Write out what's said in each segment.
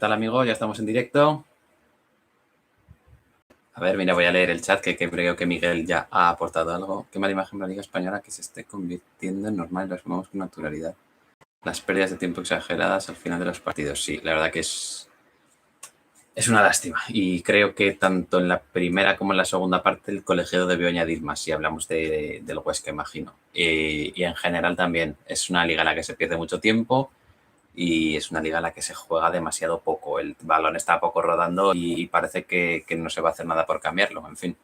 tal, amigos? Ya estamos en directo. A ver, mira, voy a leer el chat que creo que Miguel ya ha aportado algo. Qué mala imagen de la Liga Española que se esté convirtiendo en normal y lo asumamos con naturalidad. Las pérdidas de tiempo exageradas al final de los partidos. Sí, la verdad que es una lástima. Y creo que tanto en la primera como en la segunda parte el colegiado debió añadir más, si hablamos del Huesca, imagino. Y en general también es una liga en la que se pierde mucho tiempo. Y es una liga en la que se juega demasiado poco. El balón está poco rodando y parece que no se va a hacer nada por cambiarlo. En fin.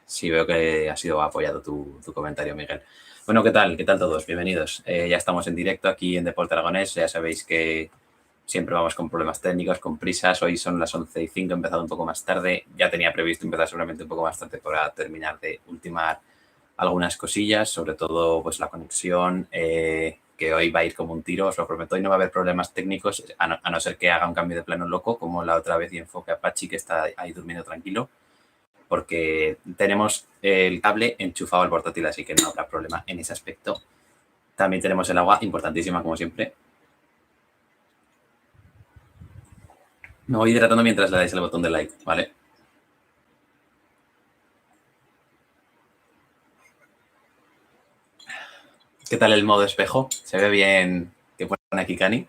Sí, veo que ha sido apoyado tu comentario, Miguel. Bueno, ¿qué tal? ¿Qué tal todos? Bienvenidos. Ya estamos en directo aquí en Deporte Aragonés. Ya sabéis que siempre vamos con problemas técnicos, con prisas. Hoy son las 11:05, he empezado un poco más tarde. Ya tenía previsto empezar seguramente un poco más tarde para terminar de ultimar algunas cosillas, sobre todo pues la conexión, que hoy va a ir como un tiro, os lo prometo. Hoy no va a haber problemas técnicos, a no ser que haga un cambio de plano loco, como la otra vez y enfoque a Pachi, que está ahí durmiendo tranquilo, porque tenemos el cable enchufado al portátil, así que no habrá problema en ese aspecto. También tenemos el agua, importantísima como siempre. Me voy hidratando mientras le dais el botón de like, ¿vale? ¿Qué tal el modo espejo? ¿Se ve bien que pone aquí Cani?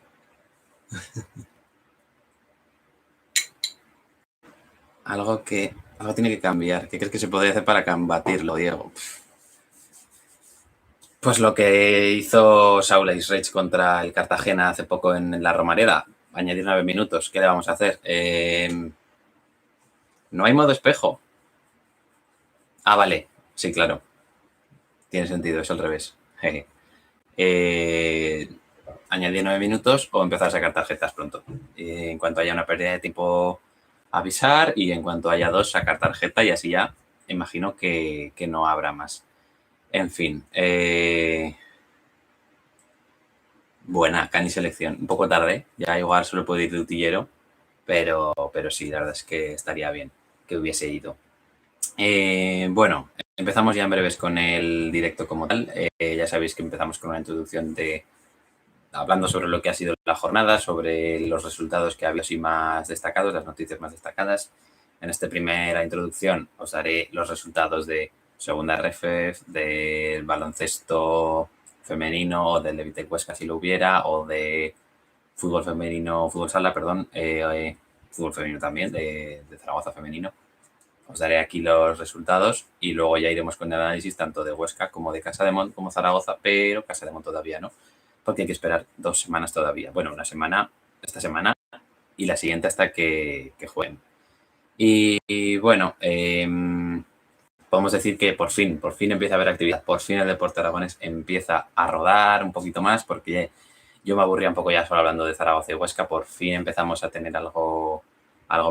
Algo tiene que cambiar. ¿Qué crees que se podría hacer para combatirlo, Diego? Pues lo que hizo Saúl Rage contra el Cartagena hace poco en la Romareda. Añadir 9 minutos. ¿Qué le vamos a hacer? No hay modo espejo. Ah, vale. Sí, claro. Tiene sentido, es al revés. Añadir 9 minutos o empezar a sacar tarjetas pronto. En cuanto haya una pérdida de tiempo, avisar, y en cuanto haya 2, sacar tarjeta, y así ya imagino que no habrá más. En fin. Buena, Cani selección. Un poco tarde, ya igual solo puedo ir de utillero, pero sí, la verdad es que estaría bien que hubiese ido. Bueno, empezamos ya en breves con el directo como tal. Ya sabéis que empezamos con una introducción hablando sobre lo que ha sido la jornada, sobre los resultados que ha habido así más destacados, las noticias más destacadas. En esta primera introducción os daré los resultados de segunda RFEF, del baloncesto femenino, o del Levitec Huesca si lo hubiera, o de fútbol femenino, fútbol sala, perdón, fútbol femenino también, de Zaragoza femenino. Os daré aquí los resultados y luego ya iremos con el análisis tanto de Huesca como de Casa de Mont como Zaragoza, pero Casa de Mont todavía no, porque hay que esperar 2 semanas todavía. Bueno, una semana, esta semana, y la siguiente hasta que jueguen. Y bueno, podemos decir que por fin empieza a haber actividad, por fin el Deporte Aragonés empieza a rodar un poquito más, porque yo me aburría un poco ya solo hablando de Zaragoza y Huesca. Por fin empezamos a tener algo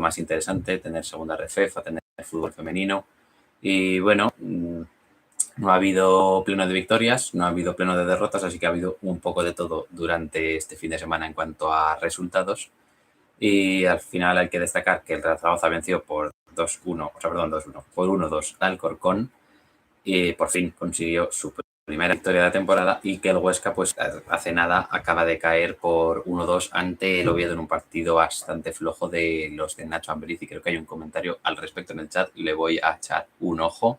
más interesante, tener segunda RFEF, a tener fútbol femenino. Y bueno, no ha habido pleno de victorias, no ha habido pleno de derrotas, así que ha habido un poco de todo durante este fin de semana en cuanto a resultados. Y al final hay que destacar que el Real Zaragoza venció por 2-1, por 1-2 al Corcón, y por fin consiguió su primera victoria de la temporada, y que el Huesca pues hace nada acaba de caer por 1-2 ante el Oviedo en un partido bastante flojo de los de Nacho Ambriz, y creo que hay un comentario al respecto en el chat, le voy a echar un ojo.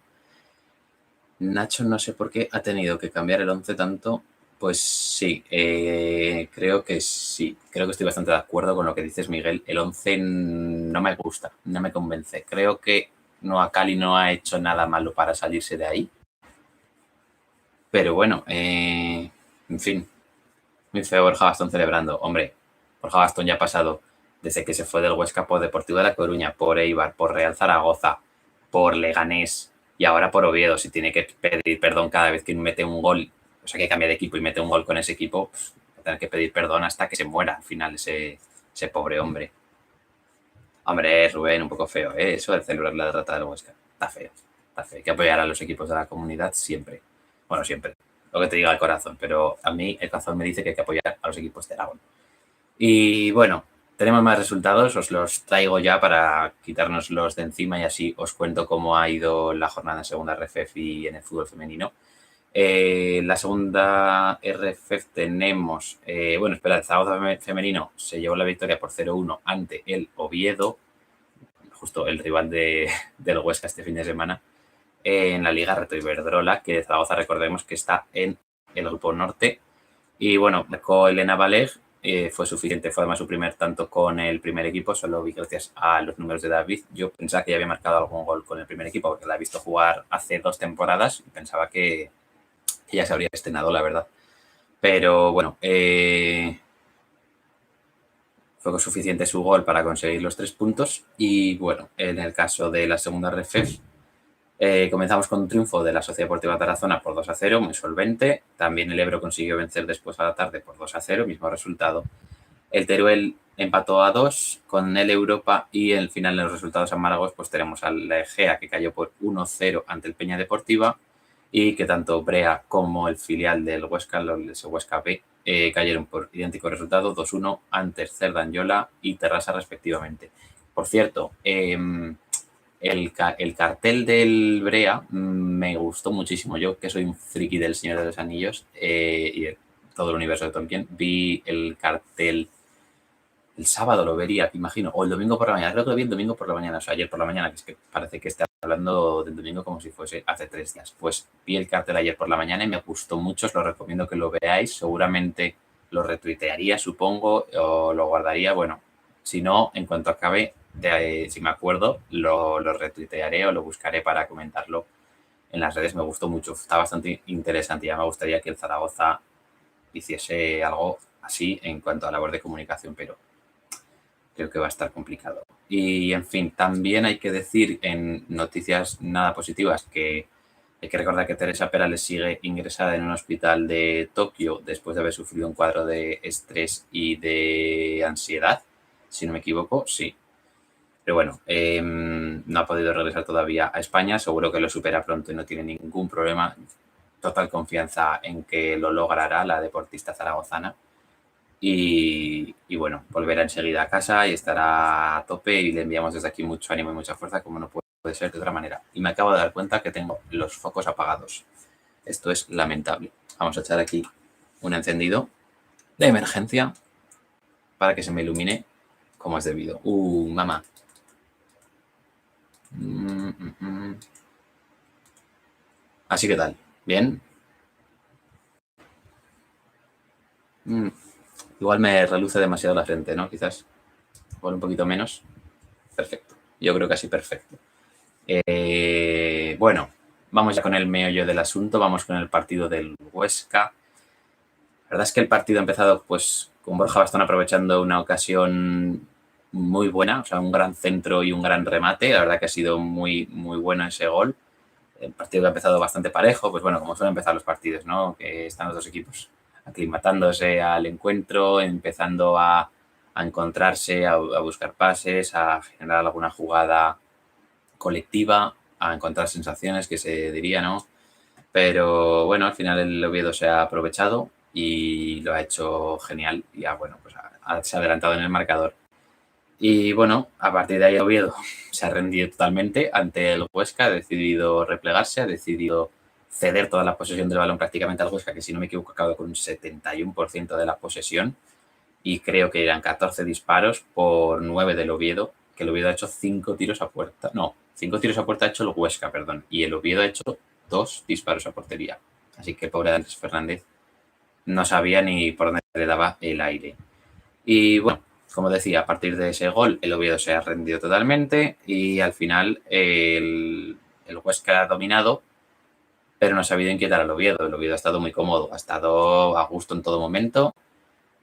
Nacho, no sé por qué ha tenido que cambiar el 11 tanto. Pues sí, creo que sí. Creo que estoy bastante de acuerdo con lo que dices, Miguel. El 11 no me gusta, no me convence. Creo que Noah Cali no ha hecho nada malo para salirse de ahí. Pero bueno, en fin, muy feo Borja Bastón celebrando. Hombre, Borja Bastón ya ha pasado desde que se fue del Huesca por Deportivo de La Coruña, por Eibar, por Real Zaragoza, por Leganés y ahora por Oviedo. Si tiene que pedir perdón cada vez que mete un gol, o sea, que cambia de equipo y mete un gol con ese equipo, pues, va a tener que pedir perdón hasta que se muera al final ese pobre hombre. Hombre, Rubén, un poco feo, ¿eh? Eso de celebrar la derrota del Huesca. Está feo, está feo. Hay que apoyar a los equipos de la comunidad siempre. Bueno, siempre. Lo que te diga el corazón, pero a mí el corazón me dice que hay que apoyar a los equipos de Aragón. Y bueno, tenemos más resultados, os los traigo ya para quitárnoslos de encima, y así os cuento cómo ha ido la jornada en segunda RFEF y en el fútbol femenino. La segunda RFEF tenemos, el Zaragoza femenino se llevó la victoria por 0-1 ante el Oviedo, justo el rival del Huesca este fin de semana, en la Liga Reto Iberdrola, que Zaragoza recordemos que está en el Grupo Norte. Y bueno, marcó Elena Valeg, fue suficiente, fue además su primer tanto con el primer equipo, solo vi gracias a los números de David. Yo pensaba que ya había marcado algún gol con el primer equipo porque la he visto jugar hace 2 temporadas y pensaba que ya se habría estrenado, la verdad. Pero bueno, fue suficiente su gol para conseguir los 3 puntos. Y bueno, en el caso de la segunda RFEF, comenzamos con un triunfo de la Sociedad Deportiva Tarazona por 2-0, muy solvente. También el Ebro consiguió vencer después a la tarde por 2-0, mismo resultado. El Teruel empató a 2 con el Europa y en el final de los resultados amargos pues tenemos al la Egea que cayó por 1-0 ante el Peña Deportiva y que tanto Brea como el filial del Huesca, el Huesca B, cayeron por idéntico resultado 2-1 ante Cerdanyola y Terrassa respectivamente. Por cierto, el cartel del Brea me gustó muchísimo. Yo, que soy un friki del Señor de los Anillos y de todo el universo de Tolkien, vi el cartel el sábado, lo vería, imagino, o el domingo por la mañana. Creo que lo vi el domingo por la mañana, o sea, ayer por la mañana, que es que parece que esté hablando del domingo como si fuese hace 3 días. Pues vi el cartel ayer por la mañana y me gustó mucho, os lo recomiendo que lo veáis. Seguramente lo retuitearía, supongo, o lo guardaría. Bueno, si no, en cuanto acabe, si me acuerdo, lo retuitearé o lo buscaré para comentarlo en las redes. Me gustó mucho, está bastante interesante. Ya me gustaría que el Zaragoza hiciese algo así en cuanto a labor de comunicación, pero creo que va a estar complicado. Y, en fin, también hay que decir en noticias nada positivas que hay que recordar que Teresa Perales sigue ingresada en un hospital de Tokio después de haber sufrido un cuadro de estrés y de ansiedad, si no me equivoco, sí. Pero bueno, no ha podido regresar todavía a España, seguro que lo supera pronto y no tiene ningún problema. Total confianza en que lo logrará la deportista zaragozana. Y bueno, volverá enseguida a casa y estará a tope y le enviamos desde aquí mucho ánimo y mucha fuerza, como no puede ser de otra manera. Y me acabo de dar cuenta que tengo los focos apagados. Esto es lamentable. Vamos a echar aquí un encendido de emergencia para que se me ilumine como es debido. Mamá. Así que tal. ¿Bien? Igual me reluce demasiado la frente, ¿no? Quizás. Igual un poquito menos. Perfecto. Yo creo que así perfecto. Bueno, vamos ya con el meollo del asunto. Vamos con el partido del Huesca. La verdad es que el partido ha empezado pues con Borja Bastón aprovechando una ocasión muy buena, o sea, un gran centro y un gran remate. La verdad que ha sido muy, muy bueno ese gol. El partido ha empezado bastante parejo, pues bueno, como suelen empezar los partidos, ¿no? Que están los dos equipos aclimatándose al encuentro, empezando a encontrarse, a buscar pases, a generar alguna jugada colectiva, a encontrar sensaciones, que se diría, ¿no? Pero bueno, al final el Oviedo se ha aprovechado y lo ha hecho genial. Y bueno, pues se ha adelantado en el marcador. Y bueno, a partir de ahí el Oviedo se ha rendido totalmente ante el Huesca, ha decidido replegarse, ha decidido ceder toda la posesión del balón prácticamente al Huesca, que si no me equivoco acabó con un 71% de la posesión y creo que eran 14 disparos por 9 del Oviedo, que el Oviedo ha hecho 5 tiros a puerta. No, 5 tiros a puerta ha hecho el Huesca, perdón, y el Oviedo ha hecho 2 disparos a portería. Así que pobre Andrés Fernández no sabía ni por dónde le daba el aire. Y bueno, como decía, a partir de ese gol el Oviedo se ha rendido totalmente y al final el Huesca ha dominado, pero no ha sabido inquietar al Oviedo. El Oviedo ha estado muy cómodo, ha estado a gusto en todo momento.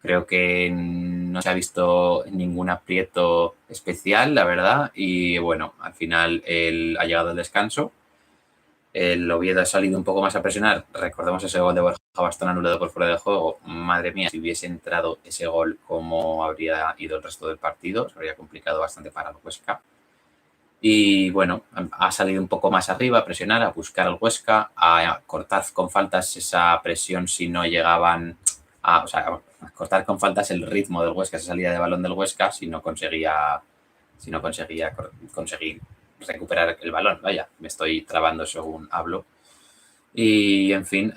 Creo que no se ha visto ningún aprieto especial, la verdad. Y bueno, al final ha llegado el descanso. El Oviedo ha salido un poco más a presionar. Recordemos ese gol de Borja Bastón anulado por fuera del juego. Madre mía, si hubiese entrado ese gol, ¿cómo habría ido el resto del partido? Se habría complicado bastante para el Huesca. Y bueno, ha salido un poco más arriba a presionar, a buscar al Huesca, a cortar con faltas esa presión si no llegaban o sea, a cortar con faltas el ritmo del Huesca, esa salida de balón del Huesca, si no conseguía conseguir recuperar el balón. Vaya, me estoy trabando según hablo. Y, en fin,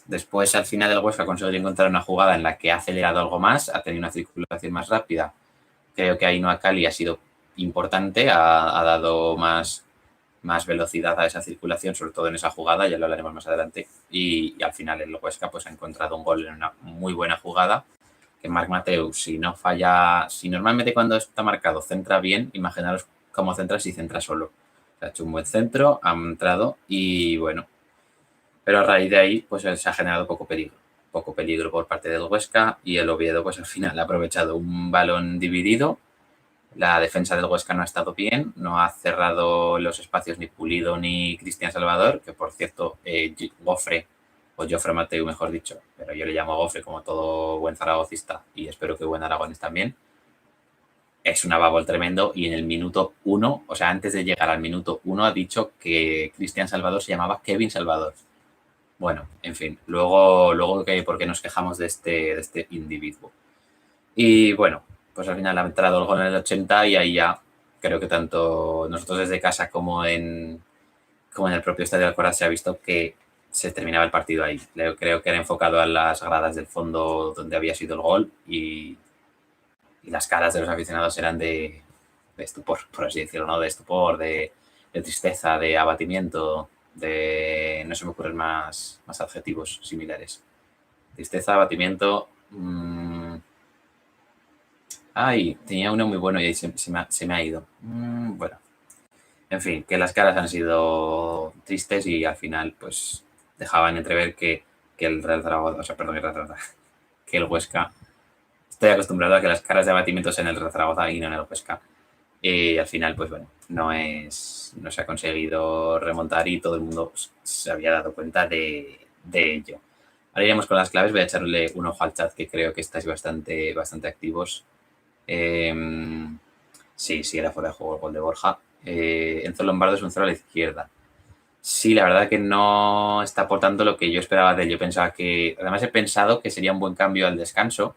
después al final del Huesca ha conseguido encontrar una jugada en la que ha acelerado algo más, ha tenido una circulación más rápida. Creo que Ainhoa Cali ha sido importante, ha dado más velocidad a esa circulación, sobre todo en esa jugada, ya lo hablaremos más adelante. Y al final el Huesca pues ha encontrado un gol en una muy buena jugada, que Marc Mateu, si no falla, si normalmente cuando está marcado centra bien, imaginaros cómo centra si centra solo. Ha hecho un buen centro, ha entrado y bueno, pero a raíz de ahí pues se ha generado poco peligro por parte del Huesca y el Oviedo pues al final ha aprovechado un balón dividido. La defensa del Huesca no ha estado bien, no ha cerrado los espacios ni Pulido ni Cristian Salvador, que por cierto, Gofre, o Jofre Mateu mejor dicho, pero yo le llamo Gofre como todo buen zaragocista y espero que buen aragonés también, es un ababol tremendo y en el minuto 1, o sea, antes de llegar al minuto 1 ha dicho que Cristian Salvador se llamaba Kevin Salvador. Bueno, en fin, luego que por qué nos quejamos de este individuo. Y bueno, pues al final ha entrado el gol en el 80 y ahí ya creo que tanto nosotros desde casa como en el propio Estadio de Alcoraz se ha visto que se terminaba el partido ahí. Creo que era enfocado a las gradas del fondo donde había sido el gol y las caras de los aficionados eran de estupor, por así decirlo, ¿no? De estupor, de tristeza, de abatimiento, de... no se me ocurren más adjetivos similares. Tristeza, abatimiento... Ay, tenía uno muy bueno y ahí se me ha ido. Bueno, en fin, que las caras han sido tristes y al final pues dejaban entrever que el Real Zaragoza, o sea, perdón, que el Huesca, estoy acostumbrado a que las caras de abatimiento sean en el Real Zaragoza y no en el Huesca. Y al final, pues bueno, no se ha conseguido remontar y todo el mundo se había dado cuenta de ello. Ahora iremos con las claves, voy a echarle un ojo al chat que creo que estáis bastante activos. Sí, era fuera de juego el gol de Borja. Enzo Lombardo es un 0 a la izquierda. Sí, la verdad que no está aportando lo que yo esperaba de él. Yo pensaba que, además he pensado que sería un buen cambio al descanso,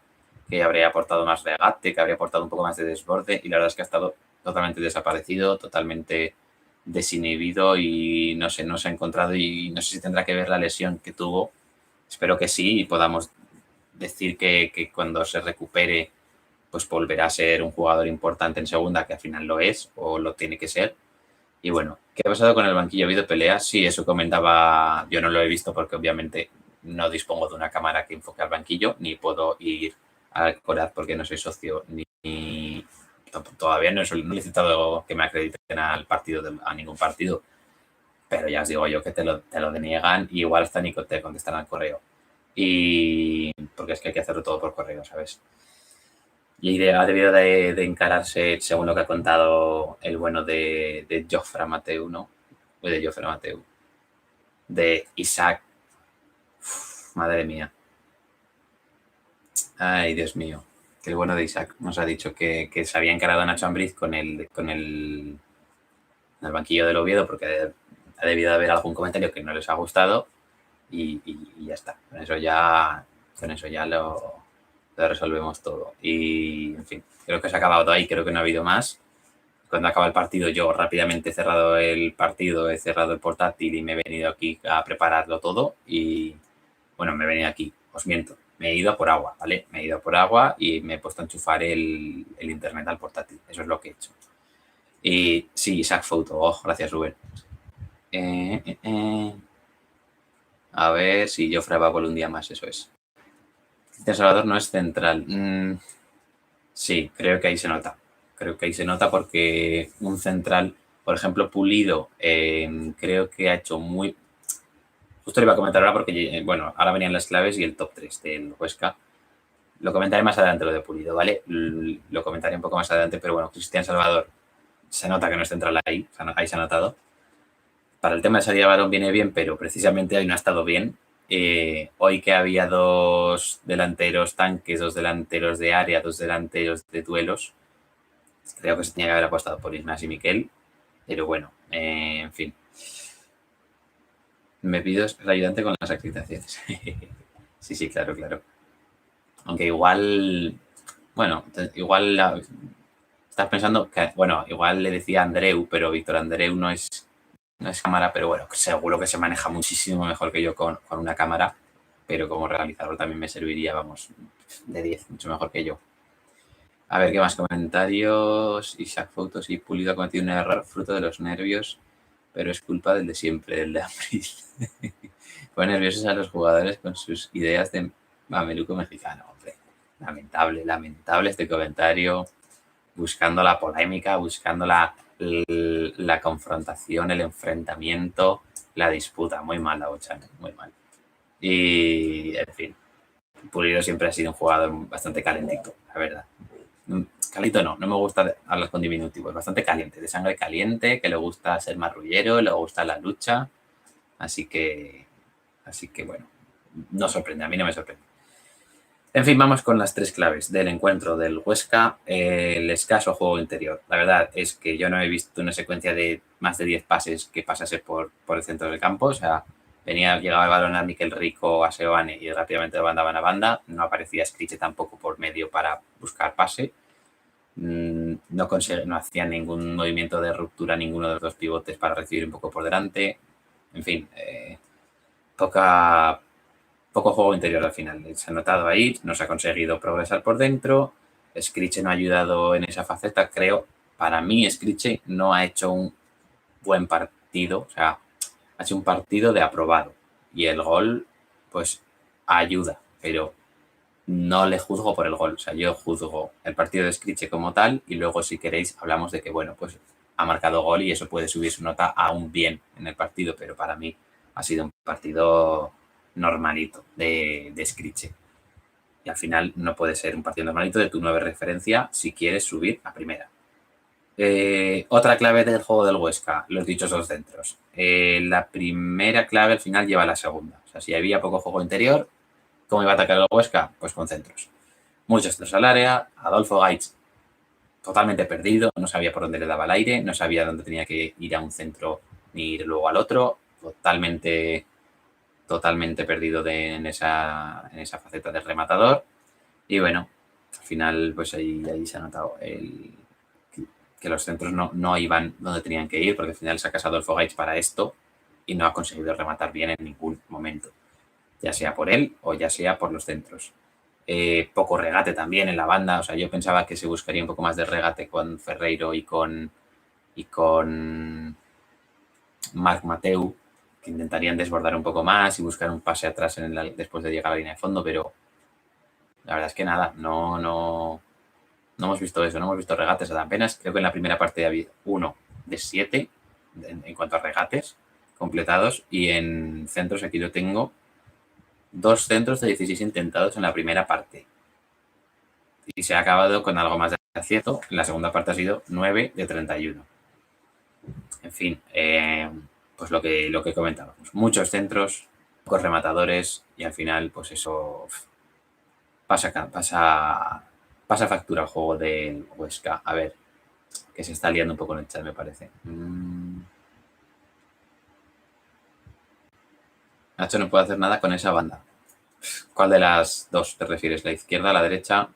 que habría aportado más regate, que habría aportado un poco más de desborde y la verdad es que ha estado totalmente desaparecido, totalmente desinhibido y no sé, no se ha encontrado y no sé si tendrá que ver la lesión que tuvo. Espero que sí y podamos decir que cuando se recupere pues volverá a ser un jugador importante en segunda, que al final lo es o lo tiene que ser. Y bueno, ¿qué ha pasado con el banquillo? ¿Ha habido peleas? Sí, eso comentaba, yo no lo he visto porque obviamente no dispongo de una cámara que enfoque al banquillo, ni puedo ir al Coraz porque no soy socio, ni todavía no he solicitado que me acrediten al partido, a ningún partido, pero ya os digo yo que te lo deniegan y igual hasta ni te contestan al correo. Y porque es que hay que hacerlo todo por correo, ¿sabes? Y ha debido de encararse, según lo que ha contado el bueno de Jofre Mateu, ¿no? O de Jofre Mateu. De Isaac. Uf, madre mía. Ay, Dios mío. Que el bueno de Isaac nos ha dicho que se había encarado Nacho Ambriz con el banquillo del Oviedo porque ha debido de haber algún comentario que no les ha gustado y ya está. Con eso ya lo resolvemos todo. Y, en fin, creo que se ha acabado ahí, creo que no ha habido más. Cuando acaba el partido, yo rápidamente he cerrado el partido, he cerrado el portátil y me he venido aquí a prepararlo todo. Y, bueno, me he venido aquí, os miento, me he ido a por agua, ¿vale? Me he ido a por agua y me he puesto a enchufar el internet al portátil. Eso es lo que he hecho. Y sí, Isaac Foto, oh, gracias, Rubén. A ver si Jofre va por un día más, eso es. Cristian Salvador no es central. Sí, creo que ahí se nota. Creo que ahí se nota porque un central, por ejemplo, Pulido, creo que ha hecho muy... Justo le iba a comentar ahora porque, bueno, ahora venían las claves y el top 3 del Huesca. Lo comentaré más adelante lo de Pulido, ¿vale? Lo comentaré un poco más adelante, pero bueno, Cristian Salvador se nota que no es central ahí, ahí se ha notado. Para el tema de salida de balón viene bien, pero precisamente hoy no ha estado bien. Hoy que había dos delanteros tanques, dos delanteros de área, dos delanteros de duelos, creo que se tenía que haber apostado por Ignasi y Miquel, pero bueno, en fin. Me pido el ayudante con las acreditaciones. Sí, claro. Aunque igual, bueno, estás pensando que, bueno, igual le decía Andreu, pero Víctor Andreu no es no es cámara, pero bueno, seguro que se maneja muchísimo mejor que yo con una cámara, pero como realizador también me serviría, vamos, de 10, mucho mejor que yo. A ver, ¿qué más comentarios? Isaac Fotos y Pulido ha cometido un error fruto de los nervios, pero es culpa del de siempre, del de abril. Pone nerviosos a los jugadores con sus ideas de mameluco mexicano, hombre. Lamentable, lamentable este comentario, buscando la polémica, buscando la confrontación, el enfrentamiento, la disputa. Muy mal la Bochano, muy mal. Y, en fin, Pulido siempre ha sido un jugador bastante calentito, la verdad. Calito no me gusta hablar con diminutivos, bastante caliente, de sangre caliente, que le gusta ser marrullero, le gusta la lucha, así que bueno, no sorprende, a mí no me sorprende. En fin, vamos con las tres claves del encuentro del Huesca. El escaso juego interior. La verdad es que yo no he visto una secuencia de más de 10 pases que pasase por el centro del campo. O sea, llegaba el balón a Miquel Rico, a Seoane y rápidamente lo mandaban a banda. No aparecía Scriche tampoco por medio para buscar pase. No hacían ningún movimiento de ruptura ninguno de los dos pivotes para recibir un poco por delante. En fin, poco juego interior al final. Se ha notado ahí, no se ha conseguido progresar por dentro. Scriche no ha ayudado en esa faceta. Creo, para mí, Scriche no ha hecho un buen partido. O sea, ha hecho un partido de aprobado. Y el gol, pues, ayuda. Pero no le juzgo por el gol. O sea, yo juzgo el partido de Scriche como tal y luego, si queréis, hablamos de que, bueno, pues ha marcado gol y eso puede subir su nota aún bien en el partido. Pero para mí ha sido un partido normalito de Scriche. Y al final no puede ser un partido normalito de tu 9 referencia si quieres subir a primera. Otra clave del juego del Huesca, los dichosos centros. La primera clave al final lleva a la segunda. O sea, si había poco juego interior, ¿cómo iba a atacar el Huesca? Pues con centros. Muchos centros al área. Adolfo Gaitz totalmente perdido, no sabía por dónde le daba el aire, no sabía dónde tenía que ir a un centro ni ir luego al otro. Totalmente perdido en esa faceta del rematador. Y bueno, al final pues ahí se ha notado que los centros no iban donde tenían que ir, porque al final se ha casado Adolfo Gaitz para esto y no ha conseguido rematar bien en ningún momento, ya sea por él o ya sea por los centros. Poco regate también en la banda, o sea, yo pensaba que se buscaría un poco más de regate con Ferreiro y con Marc Mateu, que intentarían desbordar un poco más y buscar un pase atrás después de llegar a la línea de fondo, pero la verdad es que nada, no hemos visto eso, no hemos visto regates apenas. Creo que en la primera parte había 1 de 7 en cuanto a regates completados y en centros aquí lo tengo 2 centros de 16 intentados en la primera parte y se ha acabado con algo más de acierto. En la segunda parte ha sido 9 de 31. En fin, pues lo que comentábamos, muchos centros, pocos rematadores y al final pues eso pasa factura al juego del Huesca. A ver, que se está liando un poco en el chat, me parece. Nacho no puede hacer nada con esa banda. ¿Cuál de las dos te refieres? ¿La izquierda, la derecha?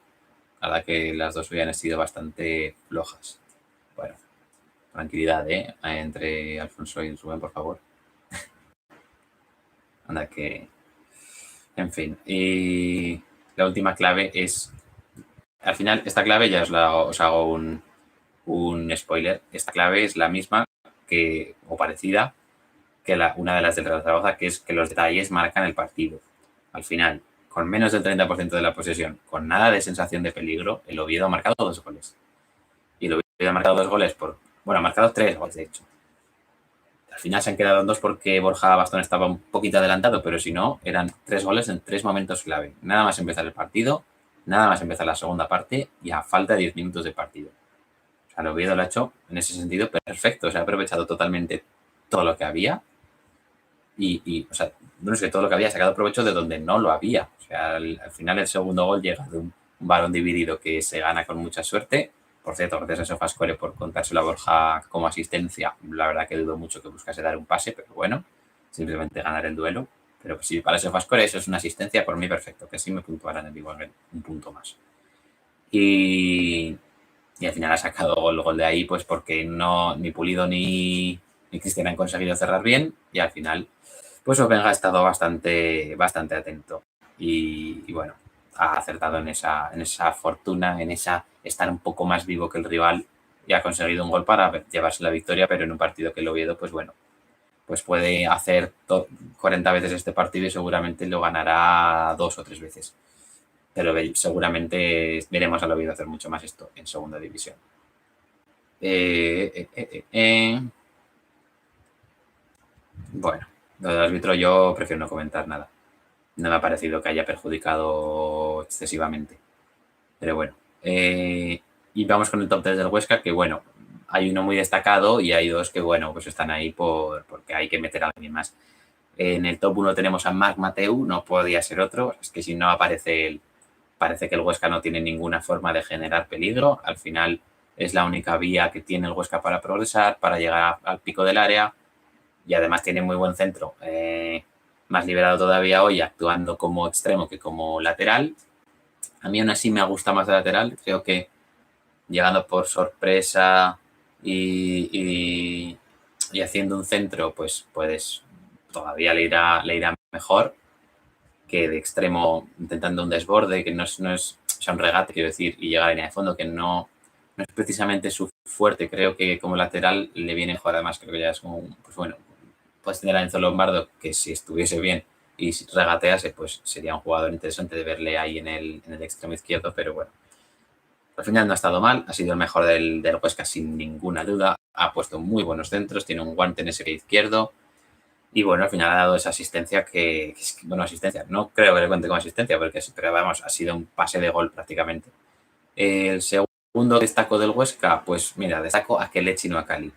La verdad que las dos hubieran sido bastante flojas. Bueno, tranquilidad, entre Alfonso y Rubén, por favor. Anda que... En fin. Y la última clave es... Al final, esta clave ya os hago un spoiler. Esta clave es la misma o parecida que una de las del Real Zaragoza, que es que los detalles marcan el partido. Al final, con menos del 30% de la posesión, con nada de sensación de peligro, el Oviedo ha marcado 2 goles. Y el Oviedo ha marcado 2 goles ha marcado 3 goles, de hecho. Al final se han quedado en 2 porque Borja Bastón estaba un poquito adelantado, pero si no, eran 3 goles en 3 momentos clave. Nada más empezar el partido, nada más empezar la segunda parte y a falta de 10 minutos de partido. O sea, el Oviedo lo ha hecho en ese sentido perfecto. Se ha aprovechado totalmente todo lo que había. O sea, no es que todo lo que había sacado provecho de donde no lo había. O sea, al final el segundo gol llega de un balón dividido que se gana con mucha suerte. Por cierto, gracias a Sofascore por contárselo a Borja como asistencia. La verdad que dudo mucho que buscase dar un pase, pero bueno, simplemente ganar el duelo. Pero si para Sofascore eso es una asistencia, por mí perfecto, que sí me puntuarán el igual un punto más. Y al final ha sacado el gol de ahí, pues porque ni Pulido ni y Cristian han conseguido cerrar bien y al final pues Openga ha estado bastante atento y bueno, ha acertado en esa fortuna, en esa estar un poco más vivo que el rival y ha conseguido un gol para llevarse la victoria, pero en un partido que el Oviedo, pues bueno, pues puede hacer 40 veces este partido y seguramente lo ganará 2 o 3 veces. Pero seguramente veremos al Oviedo hacer mucho más esto en segunda división. Bueno, lo del árbitro yo prefiero no comentar nada. No me ha parecido que haya perjudicado excesivamente. Pero bueno. Y vamos con el top 3 del Huesca, que bueno, hay uno muy destacado y hay dos que bueno, pues están ahí porque hay que meter a alguien más. En el top 1 tenemos a Marc Mateu, no podía ser otro, es que si no aparece él, parece que el Huesca no tiene ninguna forma de generar peligro. Al final es la única vía que tiene el Huesca para progresar, para llegar al pico del área y además tiene muy buen centro. Más liberado todavía hoy, actuando como extremo que como lateral. A mí aún así me gusta más de lateral. Creo que llegando por sorpresa y haciendo un centro, pues todavía le irá mejor que de extremo intentando un desborde, que no es o sea, un regate, quiero decir, y llegar a línea de fondo, que no es precisamente su fuerte. Creo que como lateral le viene mejor. Además, creo que ya es como, pues bueno, puedes tener a Enzo Lombardo, que si estuviese bien y si regatease, pues sería un jugador interesante de verle ahí en el extremo izquierdo, pero bueno. Al final no ha estado mal, ha sido el mejor del Huesca sin ninguna duda, ha puesto muy buenos centros, tiene un guante en ese pie izquierdo y bueno, al final ha dado esa asistencia bueno, asistencia, no creo que le cuente como asistencia, pero vamos, ha sido un pase de gol prácticamente. El segundo destaco del Huesca, pues mira, destaco a Kelechi, no a Cali.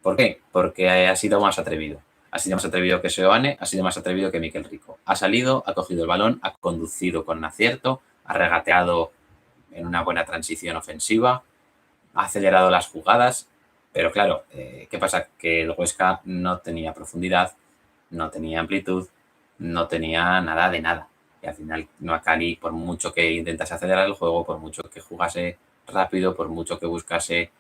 ¿Por qué? Porque ha sido más atrevido. Ha sido más atrevido que Seoane, ha sido más atrevido que Miquel Rico. Ha salido, ha cogido el balón, ha conducido con acierto, ha regateado en una buena transición ofensiva, ha acelerado las jugadas, pero claro, ¿qué pasa? Que el Huesca no tenía profundidad, no tenía amplitud, no tenía nada de nada. Y al final, Noakali, por mucho que intentase acelerar el juego, por mucho que jugase rápido, por mucho que buscase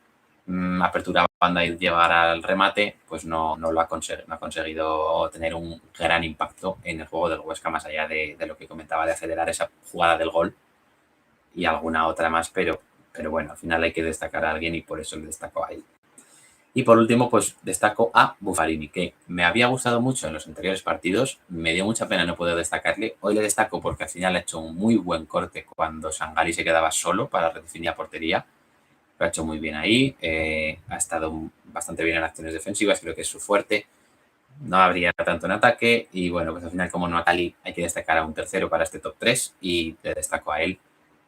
apertura banda y llegar al remate, pues no lo ha conseguido, no ha conseguido tener un gran impacto en el juego del Huesca, más allá de lo que comentaba de acelerar esa jugada del gol y alguna otra más, pero bueno, al final hay que destacar a alguien y por eso le destaco a él. Y por último, pues destaco a Buffarini, que me había gustado mucho en los anteriores partidos, me dio mucha pena no poder destacarle. Hoy le destaco porque al final ha hecho un muy buen corte cuando Sangali se quedaba solo para redefinir la portería. Lo ha hecho muy bien ahí, ha estado bastante bien en acciones defensivas, creo que es su fuerte. No habría tanto en ataque y bueno, pues al final como no a Cali hay que destacar a un tercero para este top 3 y le destaco a él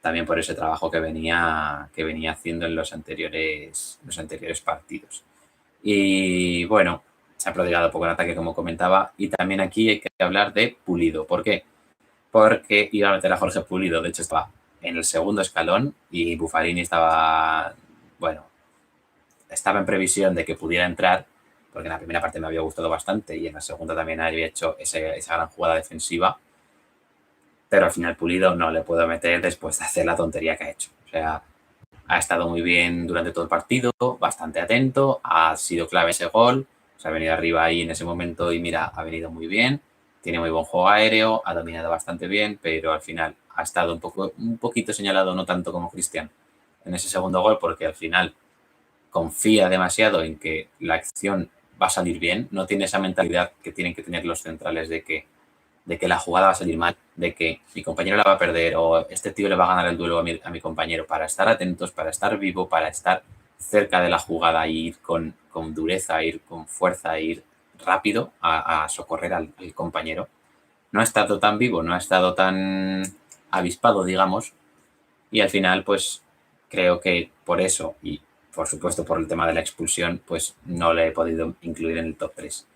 también por ese trabajo que venía haciendo en los anteriores partidos. Y bueno, se ha prodigado poco en ataque, como comentaba. Y también aquí hay que hablar de Pulido. ¿Por qué? Porque iba a meter a Jorge Pulido. De hecho, estaba en el segundo escalón y Buffarini estaba en previsión de que pudiera entrar, porque en la primera parte me había gustado bastante y en la segunda también había hecho esa gran jugada defensiva. Pero al final Pulido no le puedo meter después de hacer la tontería que ha hecho. O sea, ha estado muy bien durante todo el partido, bastante atento, ha sido clave ese gol, se ha venido arriba ahí en ese momento y mira, ha venido muy bien, tiene muy buen juego aéreo, ha dominado bastante bien, pero al final ha estado un poquito señalado, no tanto como Cristian, en ese segundo gol, porque al final confía demasiado en que la acción va a salir bien, no tiene esa mentalidad que tienen que tener los centrales de que la jugada va a salir mal, de que mi compañero la va a perder o este tío le va a ganar el duelo a mi compañero, para estar atentos, para estar vivo, para estar cerca de la jugada, ir con dureza, ir con fuerza, ir rápido a socorrer al compañero. No ha estado tan vivo, no ha estado tan avispado, digamos, y al final, pues creo que por eso y por supuesto por el tema de la expulsión, pues no le he podido incluir en el top 3.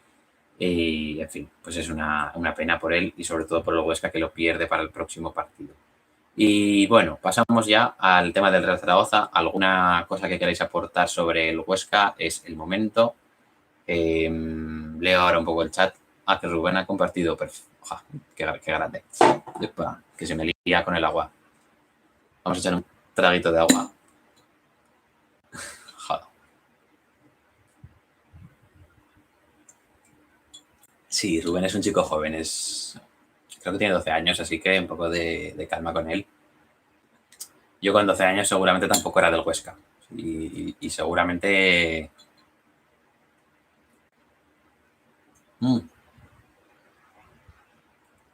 Y, en fin, pues es una pena por él y sobre todo por el Huesca que lo pierde para el próximo partido. Y bueno, pasamos ya al tema del Real Zaragoza. ¿Alguna cosa que queráis aportar sobre el Huesca? Es el momento. Leo ahora un poco el chat. Que Rubén ha compartido. Oja, qué grande. Que se me lía con el agua. Vamos a echar un traguito de agua. Joder. Sí, Rubén es un chico joven, creo que tiene 12 años, así que un poco de calma con él. Yo con 12 años seguramente tampoco era del Huesca. Y seguramente...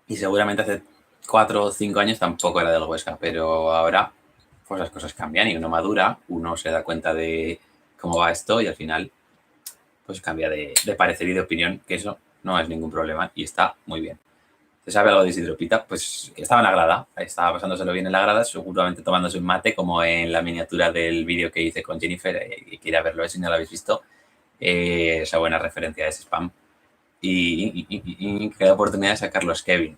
Y seguramente hace 4 o 5 años tampoco era del Huesca, pero ahora pues las cosas cambian y uno madura, uno se da cuenta de cómo va esto y al final pues cambia de parecer y de opinión, que eso no es ningún problema y está muy bien. ¿Se sabe algo de Isidro Pita? Pues estaba en la grada, estaba pasándoselo bien en la grada, seguramente tomándose un mate, como en la miniatura del vídeo que hice con Jennifer, y que ir a verlo si no lo habéis visto, esa buena referencia de ese spam. Y qué oportunidad de sacarlos, Kevin.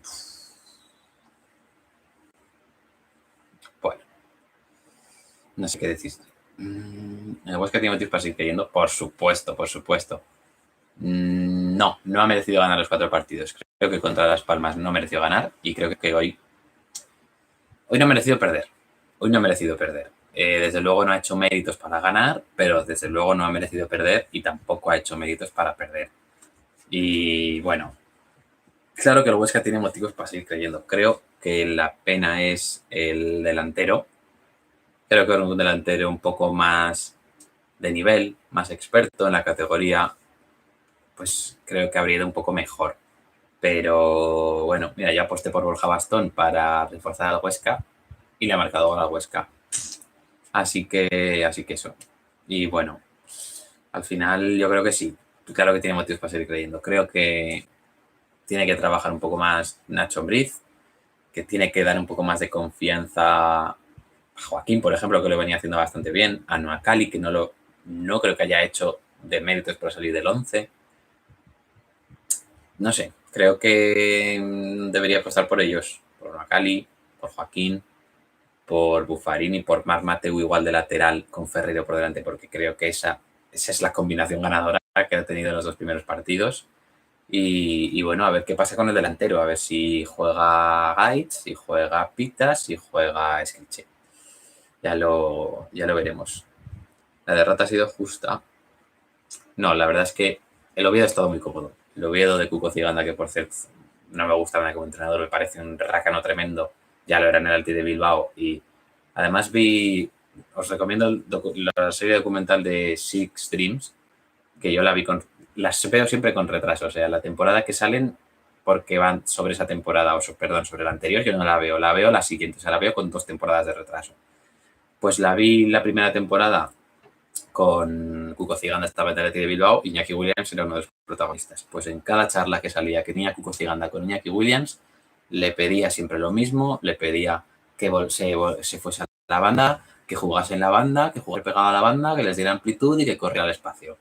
Bueno, no sé qué decir. ¿El Huesca tiene motivos para seguir creyendo? Por supuesto, por supuesto. No ha merecido ganar los 4 partidos. Creo que contra Las Palmas no mereció ganar y creo que hoy no ha merecido perder. Hoy no ha merecido perder. Desde luego no ha hecho méritos para ganar, pero desde luego no ha merecido perder y tampoco ha hecho méritos para perder. Y bueno, claro que el Huesca tiene motivos para seguir creyendo. Creo que la pena es el delantero. Creo que un delantero un poco más de nivel, más experto en la categoría, pues creo que habría ido un poco mejor. Pero bueno, mira, ya aposté por Borja Bastón para reforzar al Huesca y le ha marcado gol al Huesca. Así que eso. Y bueno, al final yo creo que sí. Claro que tiene motivos para seguir creyendo. Creo que tiene que trabajar un poco más Nacho Ambriz, que tiene que dar un poco más de confianza a Joaquín, por ejemplo, que lo venía haciendo bastante bien, a Noah Cali, que no creo que haya hecho de méritos por salir del 11. No sé, creo que debería apostar por ellos, por Noah Cali, por Joaquín, por Buffarini, por Marc Mateu igual de lateral con Ferreiro por delante, porque creo que esa es la combinación ganadora que ha tenido en los 2 primeros partidos. Y bueno, a ver qué pasa con el delantero, a ver si juega Gaitz, si juega Pitas, si juega Escriche. Ya lo veremos. La derrota ha sido justa. No, la verdad es que el Oviedo ha estado muy cómodo. El Oviedo de Cuco Ciganda, que por cierto no me gusta nada como entrenador, me parece un rácano tremendo. Ya lo era en el Alti de Bilbao. Y además os recomiendo la serie documental de Six Dreams, que yo las veo siempre con retraso. O sea, la temporada que salen, porque van sobre esa temporada, perdón, sobre la anterior, yo no la veo la siguiente, o sea, la veo con 2 temporadas de retraso. Pues la vi la primera temporada con Cuco Ciganda, estaba en el de Bilbao, y Iñaki Williams era uno de los protagonistas. Pues en cada charla que salía que tenía Cuco Ciganda con Iñaki Williams, le pedía siempre lo mismo, le pedía que se fuese a la banda, que jugase en la banda, que jugase pegado a la banda, que les diera amplitud y que corriera al espacio.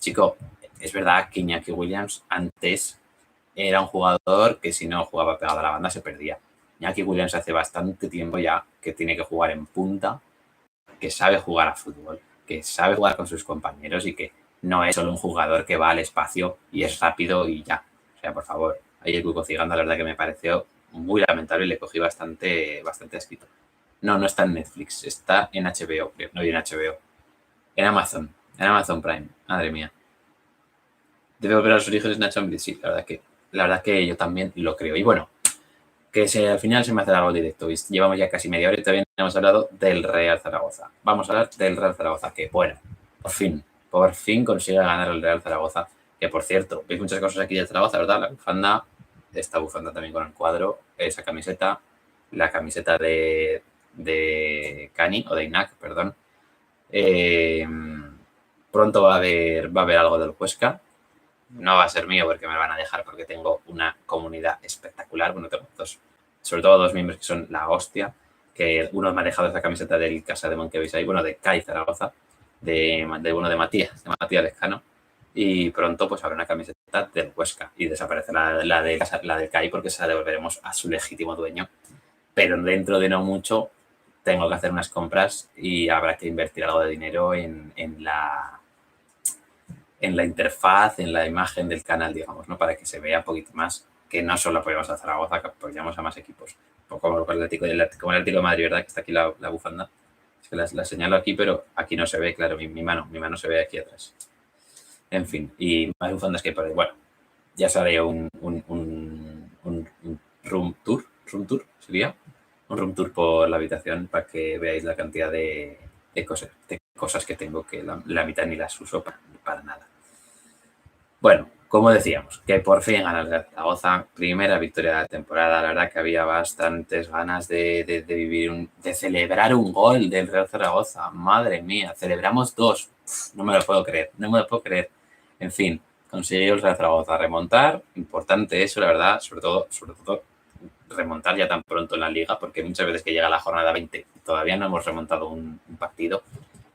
Chico, es verdad que Iñaki Williams antes era un jugador que si no jugaba pegado a la banda se perdía. Iñaki Williams hace bastante tiempo ya que tiene que jugar en punta, que sabe jugar a fútbol, que sabe jugar con sus compañeros y que no es solo un jugador que va al espacio y es rápido y ya. O sea, por favor, ahí el Cuco Ciganda, la verdad que me pareció muy lamentable y le cogí bastante escrito. No está en Netflix, está en HBO, no en HBO, en Amazon Prime, madre mía. Debe volver a los orígenes Nacho Ambriz, sí, la verdad que yo también lo creo. Y bueno, que al final se me hace algo directo. Llevamos ya casi media hora y todavía no hemos hablado del Real Zaragoza. Vamos a hablar del Real Zaragoza, que bueno, por fin consigue ganar el Real Zaragoza. Que por cierto, veis muchas cosas aquí del Zaragoza, ¿verdad? La bufanda, esta bufanda también con el cuadro, esa camiseta, la camiseta de Cani, o de Inac, perdón. Pronto va a haber algo del Huesca. No va a ser mío porque me van a dejar, porque tengo una comunidad espectacular. Bueno, tengo sobre todo 2 miembros que son la hostia, que uno me ha dejado esa camiseta del Casa de Monquevisay, bueno, de CAI Zaragoza, de Matías Lescano, y pronto pues habrá una camiseta del Huesca y desaparecerá la del CAI porque se la devolveremos a su legítimo dueño. Pero dentro de no mucho tengo que hacer unas compras y habrá que invertir algo de dinero en la interfaz, en la imagen del canal, digamos, ¿no? Para que se vea un poquito más que no solo apoyamos a Zaragoza, que apoyamos a más equipos. Como el Atlético de Madrid, ¿verdad? Que está aquí la bufanda. Es que la señalo aquí, pero aquí no se ve, claro, mi mano se ve aquí atrás. En fin, y más bufandas que por ahí. Bueno, ya os haré un room tour sería, un room tour por la habitación para que veáis la cantidad de cosas que tengo, que la mitad ni las uso para nada. Bueno, como decíamos, que por fin gana el Real Zaragoza, primera victoria de la temporada. La verdad que había bastantes ganas de celebrar un gol del Real Zaragoza. Madre mía, celebramos 2. No me lo puedo creer, no me lo puedo creer. En fin, consiguió el Real Zaragoza remontar. Importante eso, la verdad, sobre todo remontar ya tan pronto en la liga, porque muchas veces que llega la jornada 20 todavía no hemos remontado un partido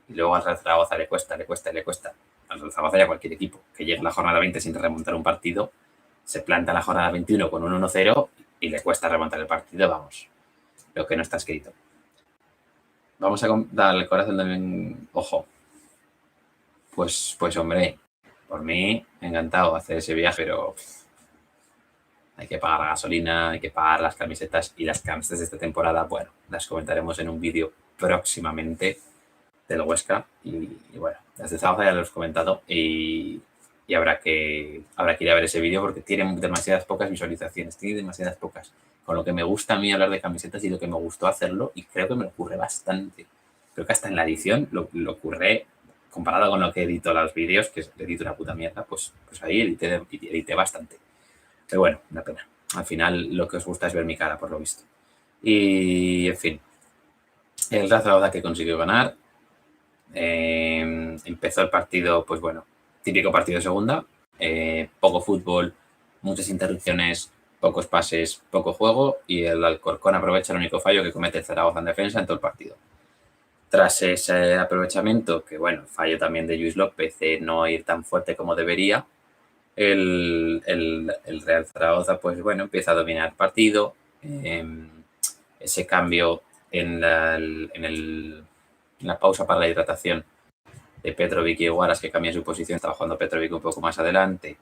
y luego al Real Zaragoza le cuesta. Al Real Zaragoza y a cualquier equipo que llegue a la jornada 20 sin remontar un partido, se planta la jornada 21 con un 1-0 y le cuesta remontar el partido, vamos, lo que no está escrito. Vamos a dar el corazón también, ojo, pues hombre, por mí encantado hacer ese viaje, pero hay que pagar la gasolina, hay que pagar las camisetas, y las camisetas de esta temporada, bueno, las comentaremos en un vídeo próximamente del Huesca y bueno, las de Zaragoza ya lo he comentado y habrá que ir a ver ese vídeo porque tiene demasiadas pocas visualizaciones, tiene demasiadas pocas, con lo que me gusta a mí hablar de camisetas y lo que me gustó hacerlo, y creo que me ocurre bastante. Creo que hasta en la edición lo ocurre, comparado con lo que edito los vídeos, que edito una puta mierda, pues ahí edité bastante. Pero bueno, una pena. Al final lo que os gusta es ver mi cara, por lo visto. Y, en fin, el Real Zaragoza que consiguió ganar. Empezó el partido, pues bueno, típico partido de segunda. Poco fútbol, muchas interrupciones, pocos pases, poco juego, y el Alcorcón aprovecha el único fallo que comete el Zaragoza en defensa en todo el partido. Tras ese aprovechamiento, que bueno, fallo también de Lluís López de no ir tan fuerte como debería, el Real Zaragoza, pues bueno, empieza a dominar el partido. Ese cambio en la pausa para la hidratación de Petrovic y Eguaras, que cambia su posición, estaba jugando Petrovic un poco más adelante,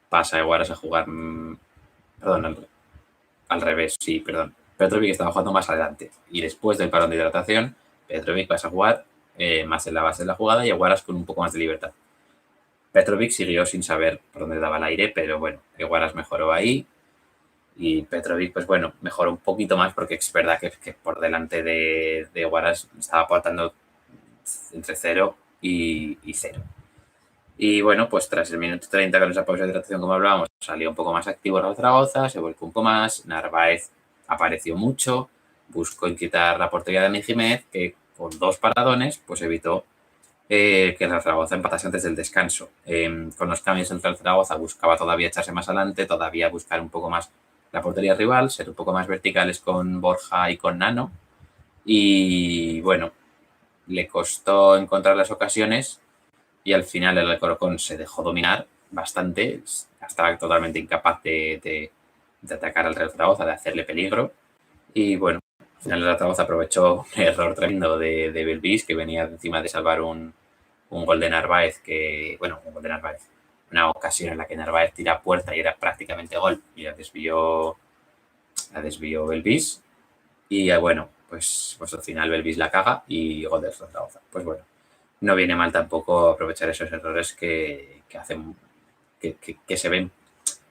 pasa Eguaras a jugar, perdón, al revés, sí, perdón. Petrovic estaba jugando más adelante y después del parón de hidratación, Petrovic pasa a jugar más en la base de la jugada y Eguaras con un poco más de libertad. Petrovic siguió sin saber por dónde daba el aire, pero bueno, Eguaras mejoró ahí y Petrovic, pues bueno, mejoró un poquito más porque es verdad que por delante de Eguaras estaba aportando entre 0 y 0. Y bueno, pues tras el minuto 30 con esa pausa de hidratación, como hablábamos, salió un poco más activo el Zaragoza, se volcó un poco más, Narváez apareció mucho, buscó inquietar la portería de Dani Jiménez, que con 2 paradones pues evitó que el Zaragoza empatase antes del descanso. Con los cambios entre el Zaragoza buscaba todavía echarse más adelante, todavía buscar un poco más la portería rival, ser un poco más verticales con Borja y con Nano. Y bueno, le costó encontrar las ocasiones y al final el Alcorcón se dejó dominar bastante, estaba totalmente incapaz de atacar al Real Zaragoza, de hacerle peligro. Y bueno, al final el Real Zaragoza aprovechó un error tremendo de Belvis, que venía encima de salvar un gol de Narváez, una ocasión en la que Narváez tira a puerta y era prácticamente gol, y la desvió Belvis. Y bueno, pues al final Belvis la caga y gol del Zaragoza. Pues bueno, no viene mal tampoco aprovechar esos errores que hacen que se ven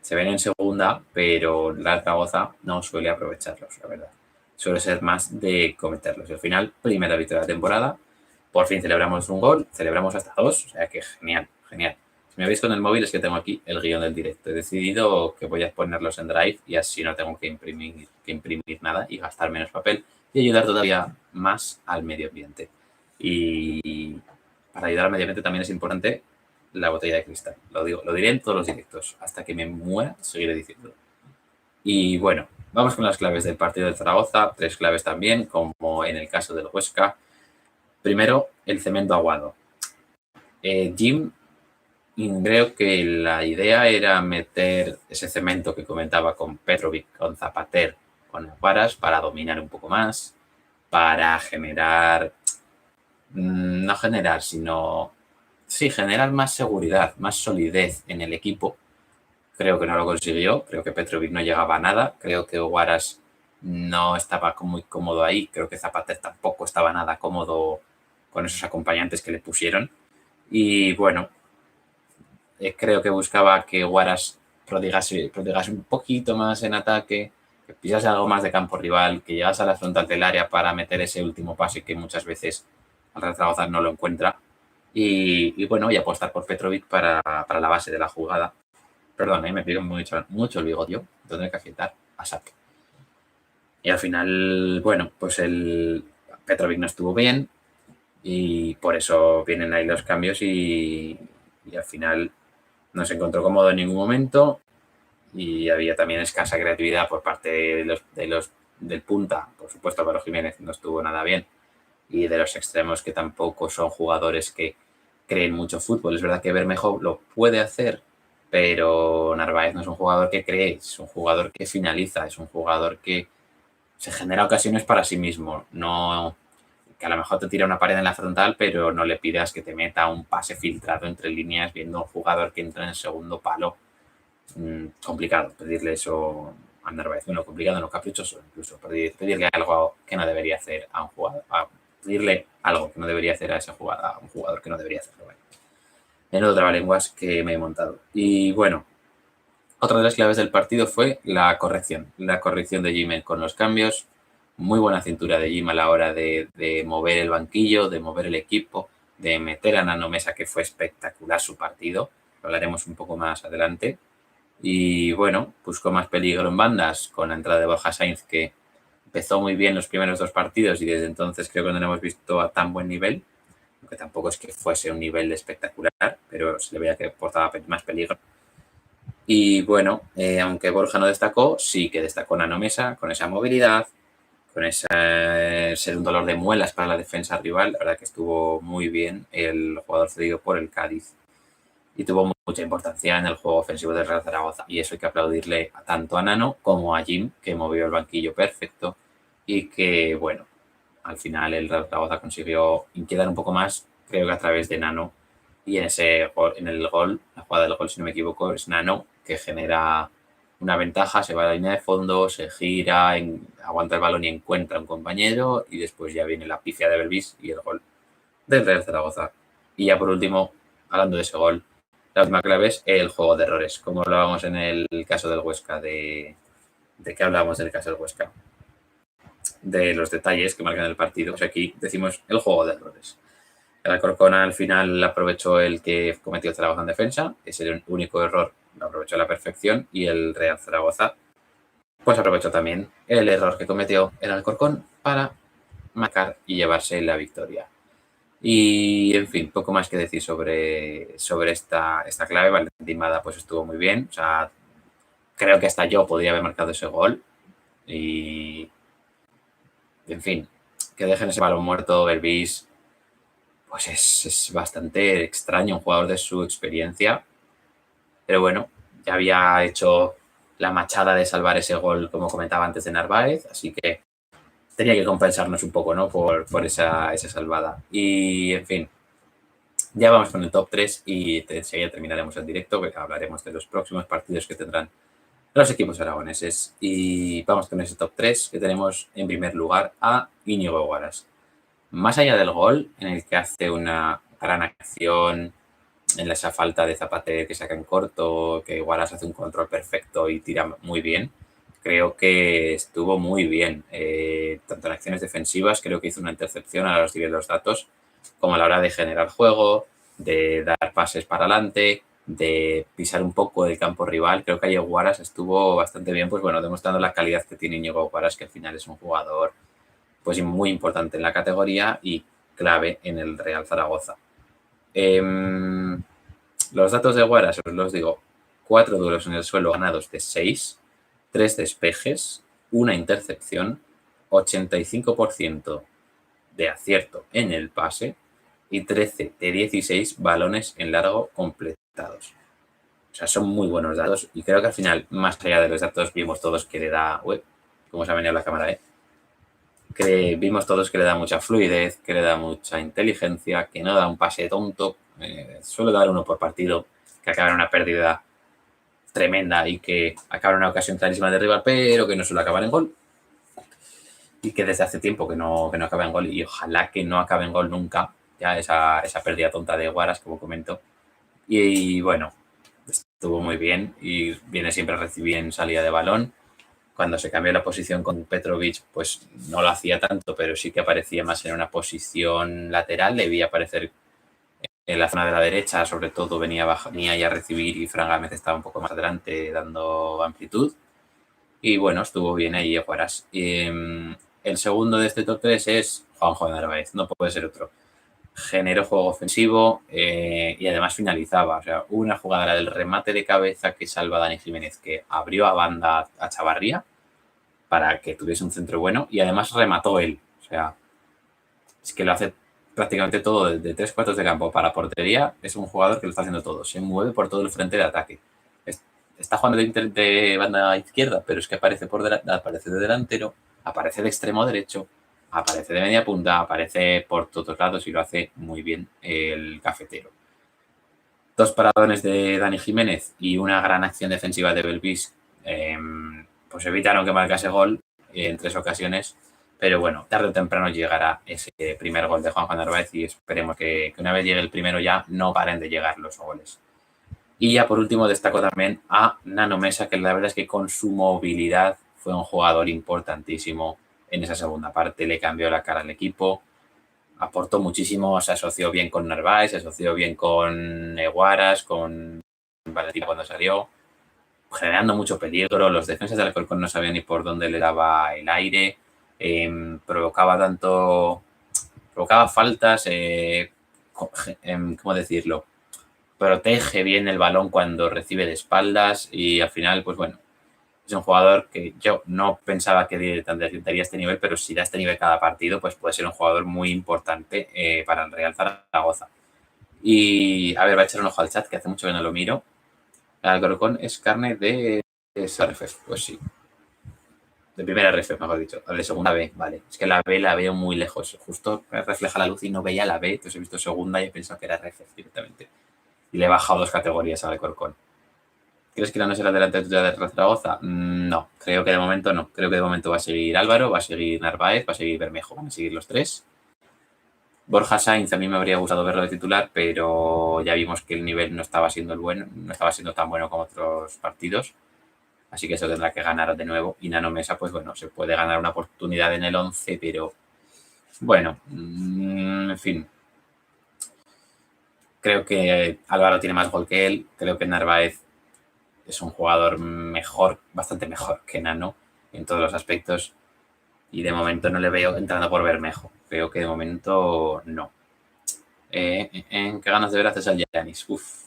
en segunda, pero la Zaragoza no suele aprovecharlos, la verdad. Suele ser más de cometerlos. Y al final, primera victoria de la temporada, por fin celebramos un gol, celebramos hasta 2, o sea que genial. Si me veis con el móvil es que tengo aquí el guión del directo. He decidido que voy a ponerlos en Drive y así no tengo que imprimir nada y gastar menos papel y ayudar todavía más al medio ambiente. Y para ayudar al medio ambiente también es importante la botella de cristal. Lo diré en todos los directos. Hasta que me muera, seguiré diciéndolo. Y bueno, vamos con las claves del partido del Zaragoza. 3 claves también, como en el caso del Huesca. Primero, el cemento aguado. Jim, creo que la idea era meter ese cemento que comentaba con Petrovic, con Zapater, con Eguaras, para dominar un poco más, para generar, no generar, sino, sí, generar más seguridad, más solidez en el equipo. Creo que no lo consiguió, creo que Petrovic no llegaba a nada, creo que Eguaras no estaba muy cómodo ahí, creo que Zapater tampoco estaba nada cómodo con esos acompañantes que le pusieron. Y bueno, creo que buscaba que Eguaras prodigase un poquito más en ataque, que pisase algo más de campo rival, que llegase a la frontal del área para meter ese último pase que muchas veces al Real Zaragoza no lo encuentra. Y bueno, y apostar por Petrovic para la base de la jugada. Perdón, me pido mucho el bigote, tendré que afeitar a saco. Y al final, bueno, pues el Petrovic no estuvo bien y por eso vienen ahí los cambios y al final no se encontró cómodo en ningún momento y había también escasa creatividad por parte del punta. Por supuesto, Álvaro Jiménez no estuvo nada bien y de los extremos, que tampoco son jugadores que creen mucho fútbol. Es verdad que Bermejo lo puede hacer, pero Narváez no es un jugador que cree, es un jugador que finaliza, es un jugador que se genera ocasiones para sí mismo. No, que a lo mejor te tira una pared en la frontal, pero no le pidas que te meta un pase filtrado entre líneas viendo a un jugador que entra en el segundo palo. Complicado pedirle eso a Narváez. Bueno, complicado, no, caprichoso incluso. Pedirle algo que no debería hacer a un jugador. Pedirle algo que no debería hacer a un jugador que no debería hacerlo. Menudo trabalenguas que me he montado. Y bueno, otra de las claves del partido fue la corrección de Jim con los cambios. Muy buena cintura de Jim a la hora de mover el banquillo, de mover el equipo, de meter a Nano Mesa, que fue espectacular su partido. Lo hablaremos un poco más adelante. Y bueno, buscó más peligro en bandas con la entrada de Borja Sainz, que empezó muy bien los primeros dos partidos y desde entonces creo que no lo hemos visto a tan buen nivel, aunque tampoco es que fuese un nivel espectacular, pero se le veía que portaba más peligro. Y bueno, aunque Borja no destacó, sí que destacó Nano Mesa con esa movilidad, con ese ser un dolor de muelas para la defensa rival. La verdad que estuvo muy bien el jugador cedido por el Cádiz y tuvo mucha importancia en el juego ofensivo del Real Zaragoza. Y eso hay que aplaudirle tanto a Nano como a Jim, que movió el banquillo perfecto y que, bueno, al final el Real Zaragoza consiguió inquietar un poco más, creo que a través de Nano. Y en el gol, la jugada del gol, si no me equivoco, es Nano, que genera una ventaja, se va a la línea de fondo, se gira, aguanta el balón y encuentra a un compañero, y después ya viene la pifia de Belvis y el gol del Real Zaragoza. Y ya por último, hablando de ese gol, la última clave es el juego de errores, como hablábamos en el caso del Huesca. ¿De qué hablábamos en el caso del Huesca? De los detalles que marcan el partido. Pues aquí decimos el juego de errores. El Alcorcón al final aprovechó el que cometió el Zaragoza en defensa, ese era el único error, lo aprovechó a la perfección, y el Real Zaragoza pues aprovechó también el error que cometió el Alcorcón para marcar y llevarse la victoria. Y, en fin, poco más que decir sobre esta clave. Valentín Mada pues estuvo muy bien. O sea, creo que hasta yo podría haber marcado ese gol. Y, en fin, que dejen ese balón muerto, Belvis, pues es bastante extraño, un jugador de su experiencia. Pero bueno, ya había hecho la machada de salvar ese gol, como comentaba antes, de Narváez. Así que tenía que compensarnos un poco, ¿no? Por esa salvada. Y, en fin, ya vamos con el top 3 y enseguida terminaremos el directo, que hablaremos de los próximos partidos que tendrán los equipos aragoneses. Y vamos con ese top 3, que tenemos en primer lugar a Íñigo Guaras. Más allá del gol, en el que hace una gran acción, en esa falta de Zapate que saca en corto, que Guaras hace un control perfecto y tira muy bien, creo que estuvo muy bien. Tanto en acciones defensivas, creo que hizo una intercepción, ahora os diré los datos, como a la hora de generar juego, de dar pases para adelante, de pisar un poco el campo rival. Creo que ayer Guaras estuvo bastante bien, pues bueno, demostrando la calidad que tiene Íñigo Guaras, que al final es un jugador pues muy importante en la categoría y clave en el Real Zaragoza. Los datos de Guaras, os los digo: 4 duelos en el suelo ganados de 6, 3 despejes, una intercepción, 85% de acierto en el pase y 13 de 16 balones en largo completados. O sea, son muy buenos datos y creo que al final, más allá de los datos, vimos todos que le da... Uy, cómo se ha venido la cámara, vimos todos que le da mucha fluidez, que le da mucha inteligencia, que no da un pase tonto, suele dar uno por partido, que acaba en una pérdida tremenda y que acaba en una ocasión clarísima de rival, pero que no suele acabar en gol. Y que desde hace tiempo que no acaba en gol, y ojalá que no acabe en gol nunca, ya esa pérdida tonta de Guaras, como comento. Y bueno, estuvo muy bien y viene siempre a recibir en salida de balón. Cuando se cambió la posición con Petrovic, pues no lo hacía tanto, pero sí que aparecía más en una posición lateral, debía aparecer en la zona de la derecha, sobre todo venía ya a recibir y Fran Gámez estaba un poco más adelante dando amplitud. Y bueno, estuvo bien ahí Juárez. El segundo de este top 3 es Juanjo de Narváez, no puede ser otro. Generó juego ofensivo y además finalizaba. O sea, hubo una jugada del remate de cabeza que salva a Dani Jiménez, que abrió a banda a Chavarría para que tuviese un centro bueno y además remató él. O sea, es que lo hace prácticamente todo de 3 cuartos de campo para portería. Es un jugador que lo está haciendo todo. Se mueve por todo el frente de ataque. Está jugando de banda izquierda, pero es que aparece aparece de delantero, aparece de extremo derecho, aparece de media punta, aparece por todos lados y lo hace muy bien el cafetero. 2 paradones de Dani Jiménez y una gran acción defensiva de Belvis, pues evitaron que marcase gol en 3 ocasiones. Pero bueno, tarde o temprano llegará ese primer gol de Juanjo Narváez y esperemos que una vez llegue el primero ya no paren de llegar los goles. Y ya por último destaco también a Nano Mesa, que la verdad es que con su movilidad fue un jugador importantísimo en esa segunda parte, le cambió la cara al equipo, aportó muchísimo, se asoció bien con Narváez, se asoció bien con Eguaras, con Valentina cuando salió, generando mucho peligro, los defensas del Alcorcón no sabían ni por dónde le daba el aire, provocaba faltas, ¿cómo decirlo? Protege bien el balón cuando recibe de espaldas y al final, pues bueno, es un jugador que yo no pensaba que daría este nivel, pero si da este nivel cada partido, pues puede ser un jugador muy importante para el Real Zaragoza. Y a ver, va a echar un ojo al chat, que hace mucho que no lo miro. El Alcorcón es carne de RF, pues sí. De primera RF, mejor dicho. De segunda B, vale. Es que la B la veo muy lejos. Justo refleja la luz y no veía la B, entonces he visto segunda y he pensado que era RF directamente. Y le he bajado 2 categorías al Alcorcón. ¿Crees que no será delante de Zaragoza? No, creo que de momento no. Creo que de momento va a seguir Álvaro, va a seguir Narváez, va a seguir Bermejo, van a seguir los 3. Borja Sainz a mí me habría gustado verlo de titular, pero ya vimos que el nivel no estaba siendo no estaba siendo tan bueno como otros partidos. Así que eso tendrá que ganar de nuevo. Y Nano Mesa, pues bueno, se puede ganar una oportunidad en el 11, pero bueno, en fin. Creo que Álvaro tiene más gol que él. Creo que Narváez es un jugador mejor, bastante mejor que Nano en todos los aspectos. Y de momento no le veo entrando por Bermejo. Creo que de momento no. ¿Qué ganas de ver a César Yanis? Uf.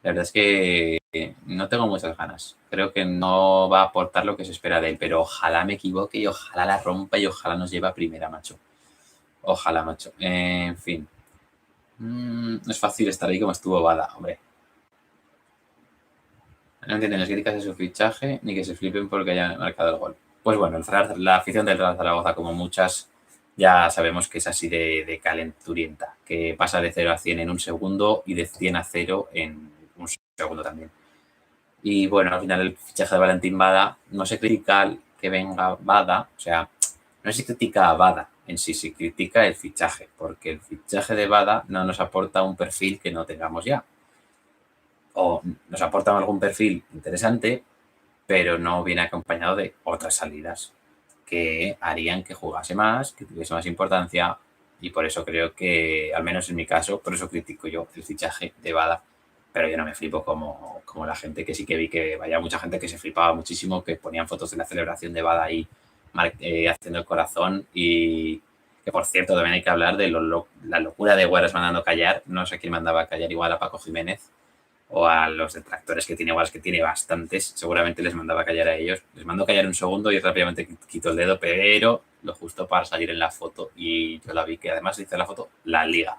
La verdad es que no tengo muchas ganas. Creo que no va a aportar lo que se espera de él, pero ojalá me equivoque y ojalá la rompa y ojalá nos lleve a primera, macho. Ojalá, macho. En fin. No es fácil estar ahí como estuvo Bada, hombre. No entienden las críticas de su fichaje ni que se flipen porque haya marcado el gol. Pues bueno, la afición del Real Zaragoza, como muchas, ya sabemos que es así de calenturienta, que pasa de 0 a 100 en un segundo y de 100 a 0 en un segundo también. Y bueno, al final el fichaje de Valentín Bada, no se critica que venga Bada, o sea, no se critica a Bada en sí, se critica el fichaje, porque el fichaje de Bada no nos aporta un perfil que no tengamos ya. O nos aporta algún perfil interesante, pero no viene acompañado de otras salidas que harían que jugase más, que tuviese más importancia, y por eso creo que, al menos en mi caso, por eso critico yo el fichaje de Bada, pero yo no me flipo como la gente, que sí que vi que vaya mucha gente que se flipaba muchísimo, que ponían fotos de la celebración de Bada ahí haciendo el corazón, y que por cierto también hay que hablar de la locura de Guaras mandando callar, no sé quién mandaba callar, igual a Paco Jiménez, o a los detractores que tiene, igual que tiene bastantes, seguramente les mandaba callar a ellos. Les mandó callar un segundo y rápidamente quitó el dedo, pero lo justo para salir en la foto. Y yo la vi, que además dice la foto, la liga.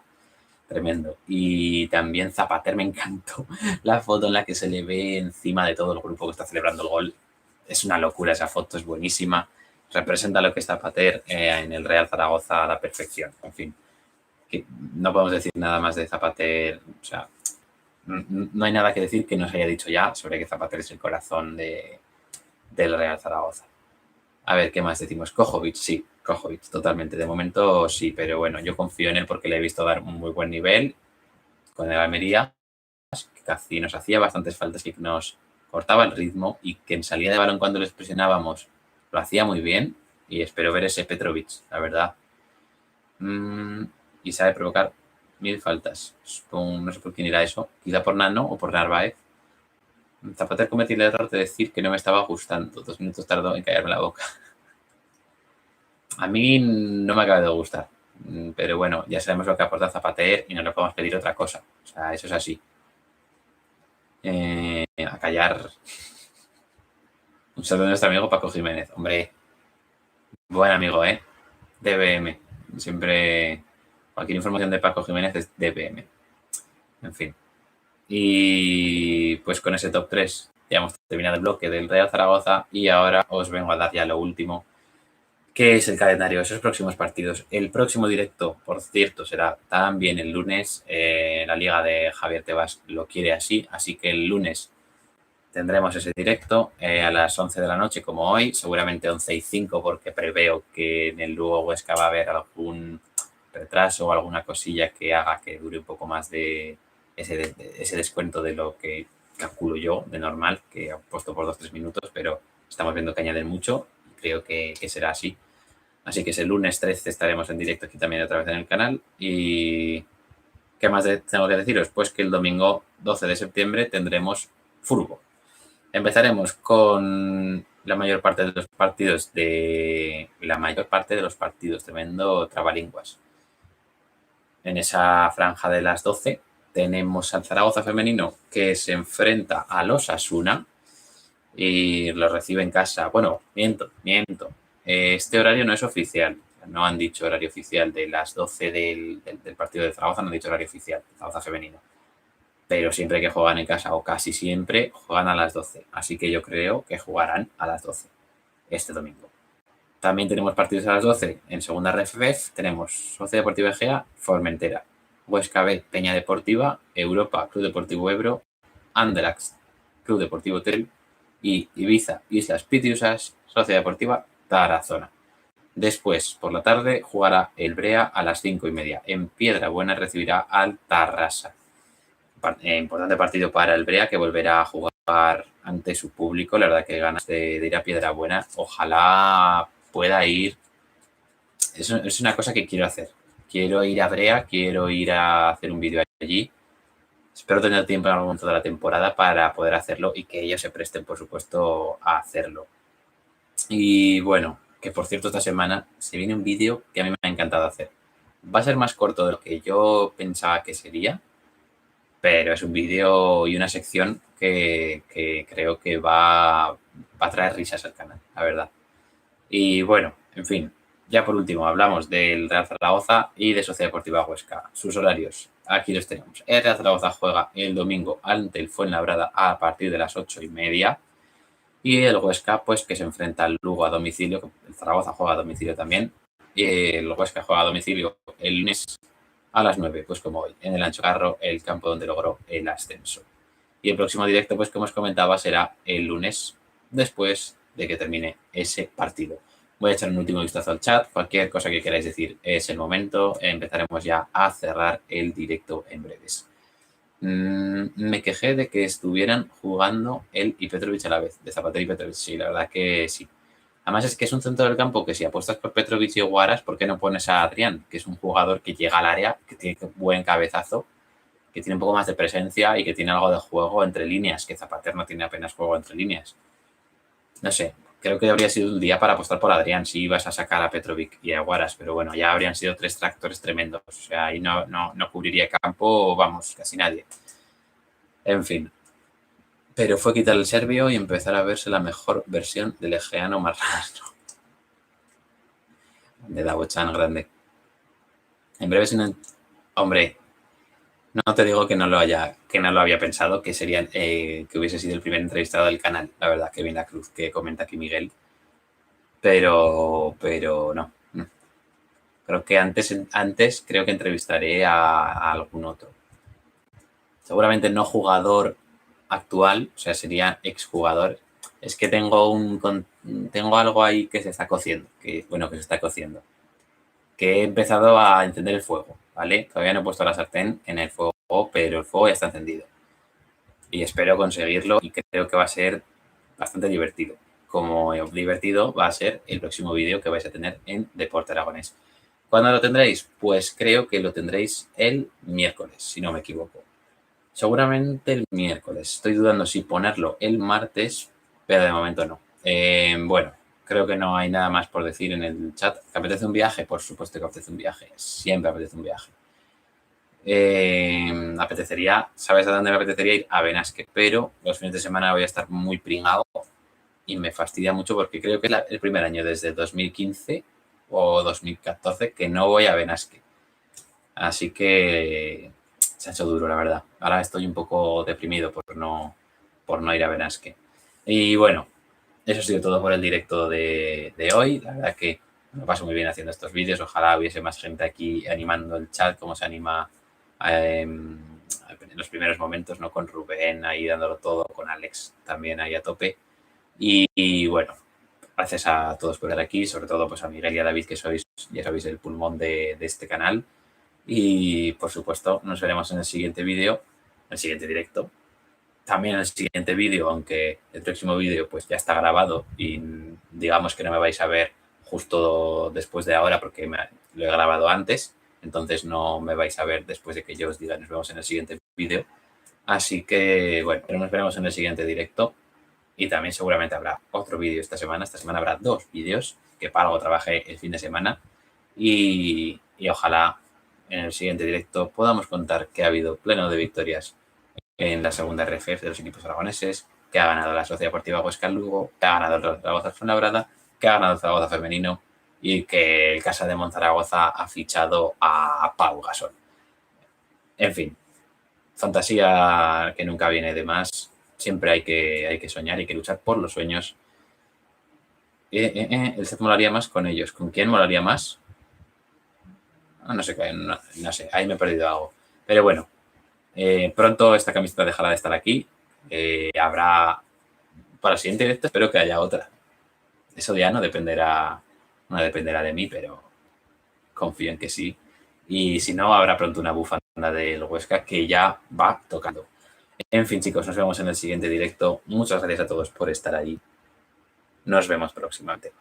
Tremendo. Y también Zapater, me encantó la foto en la que se le ve encima de todo el grupo que está celebrando el gol. Es una locura esa foto, es buenísima. Representa lo que es Zapater en el Real Zaragoza a la perfección. En fin, que no podemos decir nada más de Zapater. O sea, no hay nada que decir que nos haya dicho ya sobre que Zapater es el corazón del Real Zaragoza. A ver, ¿qué más decimos? Kojovic, sí, Kojovic, totalmente. De momento sí, pero bueno, yo confío en él porque le he visto dar un muy buen nivel con el Almería. eficaz y nos hacía bastantes faltas y que nos cortaba el ritmo y que en salida de balón cuando les presionábamos lo hacía muy bien y espero ver ese Petrovic, la verdad. Y sabe provocar 1000 faltas. No sé por quién irá eso. Quizá por Nano o por Narváez. Zapater cometí el error de decir que no me estaba gustando. 2 minutos tardó en callarme la boca. A mí no me acaba de gustar. Pero bueno, ya sabemos lo que aporta Zapater y no le podemos pedir otra cosa. O sea, eso es así. A callar. Un saludo a nuestro amigo Paco Jiménez. Hombre, buen amigo, ¿eh? DBM. Siempre cualquier información de Paco Jiménez es DBM. En fin. Y pues con ese top 3 ya hemos terminado el bloque del Real Zaragoza y ahora os vengo a dar ya lo último, que es el calendario de esos próximos partidos. El próximo directo, por cierto, será también el lunes. La liga de Javier Tebas lo quiere así, así que el lunes tendremos ese directo a las 11 de la noche, como hoy, seguramente 11:05, porque preveo que en el Lugo Huesca va a haber algún retraso o alguna cosilla que haga que dure un poco más de ese descuento de lo que calculo yo de normal, que he puesto por 2-3 minutos, pero estamos viendo que añaden mucho y creo que será así. Así que ese lunes 13 estaremos en directo aquí también otra vez en el canal. ¿Y qué más tengo que deciros? Pues que el domingo 12 de septiembre tendremos fútbol. Empezaremos con la mayor parte de los partidos, tremendo trabalinguas. En esa franja de las 12 tenemos al Zaragoza femenino que se enfrenta al Osasuna y lo recibe en casa. Bueno, miento. Este horario no es oficial. No han dicho horario oficial de las 12 del partido de Zaragoza, no han dicho horario oficial, Zaragoza femenino. Pero siempre que juegan en casa, o casi siempre, juegan a las 12. Así que yo creo que jugarán a las 12 este domingo. También tenemos partidos a las 12 en segunda RFF. Tenemos Sociedad Deportiva Egea, Formentera, Huesca B, Peña Deportiva, Europa, Club Deportivo Ebro, Anderlecht, Club Deportivo Tel y Ibiza, Islas Pitiusas, Sociedad Deportiva Tarazona. Después, por la tarde, jugará el Brea a las 5:30. En Piedrabuena recibirá al Tarrasa. Importante partido para el Brea, que volverá a jugar ante su público. La verdad que ganas de ir a Piedrabuena. Ojalá pueda ir. Es una cosa que quiero hacer. Quiero ir a Brea, quiero ir a hacer un vídeo allí. Espero tener tiempo en algún momento de la temporada para poder hacerlo y que ellos se presten, por supuesto, a hacerlo. Y bueno, que por cierto, esta semana se viene un vídeo que a mí me ha encantado hacer. Va a ser más corto de lo que yo pensaba que sería, pero es un vídeo y una sección que creo que va a traer risas al canal, la verdad. Y bueno, en fin, ya por último hablamos del Real Zaragoza y de Sociedad Deportiva Huesca. Sus horarios, aquí los tenemos. El Real Zaragoza juega el domingo ante el Fuenlabrada a partir de las 8:30. Y el Huesca, pues que se enfrenta al Lugo a domicilio. El Zaragoza juega a domicilio también. Y el Huesca juega a domicilio el lunes a las 9, pues como hoy, en el Ancho Carro, el campo donde logró el ascenso. Y el próximo directo, pues como os comentaba, será el lunes después de que termine ese partido. Voy a echar un último vistazo al chat. Cualquier cosa que queráis decir es el momento. Empezaremos ya a cerrar el directo en breves. Me quejé de que estuvieran jugando él y Petrovic a la vez, de Zapater y Petrovic. Sí, la verdad que sí. Además es que es un centro del campo que si apuestas por Petrovic y Guaras, ¿por qué no pones a Adrián? Que es un jugador que llega al área, que tiene buen cabezazo, que tiene un poco más de presencia y que tiene algo de juego entre líneas, que Zapater no tiene apenas juego entre líneas. No sé, creo que habría sido un día para apostar por Adrián si ibas a sacar a Petrovic y a Guaras, pero bueno, ya habrían sido 3 tractores tremendos. O sea, ahí no cubriría campo, vamos, casi nadie. En fin. Pero fue quitar el serbio y empezar a verse la mejor versión del egeano marrano. De Davochan grande. En breve, hombre, no te digo que no lo había pensado, que sería que hubiese sido el primer entrevistado del canal, la verdad, que viene la cruz que comenta aquí Miguel. Pero no. Creo que antes creo que entrevistaré a algún otro. Seguramente no jugador actual, o sea, sería exjugador. Es que tengo algo ahí que se está cociendo, que se está cociendo. Que he empezado a encender el fuego, ¿vale? Todavía no he puesto la sartén en el fuego, pero el fuego ya está encendido. y espero conseguirlo y creo que va a ser bastante divertido. Como divertido va a ser el próximo vídeo que vais a tener en Deporte Aragonés. ¿Cuándo lo tendréis? Pues creo que lo tendréis el miércoles, si no me equivoco. Seguramente el miércoles. Estoy dudando si ponerlo el martes, pero de momento no. Bueno, creo que no hay nada más por decir en el chat. ¿Te apetece un viaje? Por supuesto que apetece un viaje. Siempre apetece un viaje. Apetecería, ¿sabes a dónde me apetecería ir? A Benasque, pero los fines de semana voy a estar muy pringado y me fastidia mucho porque creo que es el primer año desde 2015 o 2014 que no voy a Benasque. Así que se ha hecho duro, la verdad. Ahora estoy un poco deprimido por no ir a Benasque. Y bueno, eso ha sido todo por el directo de hoy. La verdad que me paso muy bien haciendo estos vídeos. Ojalá hubiese más gente aquí animando el chat, como se anima en los primeros momentos, ¿no? Con Rubén ahí dándolo todo, con Alex también ahí a tope. Y bueno, gracias a todos por estar aquí, sobre todo pues a Miguel y a David, que sois, ya sabéis, el pulmón de este canal. Y por supuesto, nos veremos en el siguiente vídeo, en el siguiente directo. También en el siguiente vídeo, aunque el próximo vídeo pues ya está grabado y digamos que no me vais a ver justo después de ahora porque lo he grabado antes, entonces no me vais a ver después de que yo os diga nos vemos en el siguiente vídeo. Así que bueno, nos veremos en el siguiente directo y también seguramente habrá otro vídeo esta semana. Esta semana habrá 2 vídeos, que para algo trabajé el fin de semana y ojalá en el siguiente directo podamos contar que ha habido pleno de victorias en la segunda RFF de los equipos aragoneses, que ha ganado la Sociedad Deportiva Huesca Lugo, que ha ganado el Zaragoza Fuenlabrada, que ha ganado el Zaragoza Femenino y que el Casa de Monzaragoza ha fichado a Pau Gasol. En fin, fantasía que nunca viene de más. Siempre hay que soñar, hay que luchar por los sueños. El set molaría más con ellos. ¿Con quién molaría más? No sé, no sé, ahí me he perdido algo. Pero bueno, pronto esta camiseta dejará de estar aquí. Habrá, para el siguiente directo espero que haya otra. Eso ya no dependerá de mí, pero confío en que sí. Y si no, habrá pronto una bufanda del Huesca que ya va tocando. En fin, chicos, nos vemos en el siguiente directo. Muchas gracias a todos por estar ahí. Nos vemos próximamente.